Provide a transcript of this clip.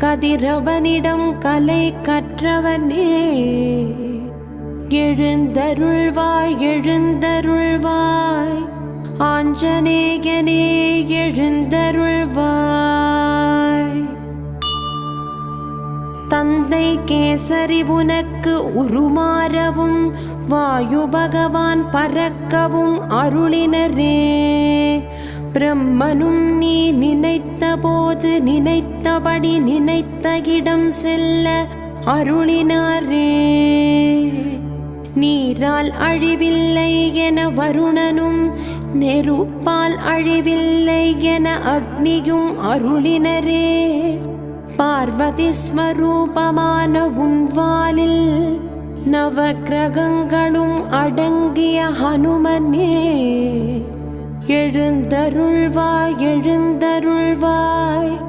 கதிரவனிடம் கலை கற்றவனே எழுந்தருள்வாய் எழுந்தருள்வாய் ஆஞ்சநேயனே எழுந்தருள்வாய். தந்தை கேசரி உனக்கு உருமாறவும் வாயு பகவான் பறக்கவும் அருளினரே. பிரம்மனும் நீ நினைத்த போது நினைத்தபடி நினைத்த இடம் செல்ல அருளினாரே. நீரால் அழிவில்லை என வருணனும் நெருப்பால் அழிவில்லை என அக்னியும் அருளினரே. பார்வதி ஸ்வரூபமான உன்வாலில் நவக்கிரகங்களும் அடங்கிய ஹனுமனே எழுந்தருள்வாய் எழுந்தருள்வாய்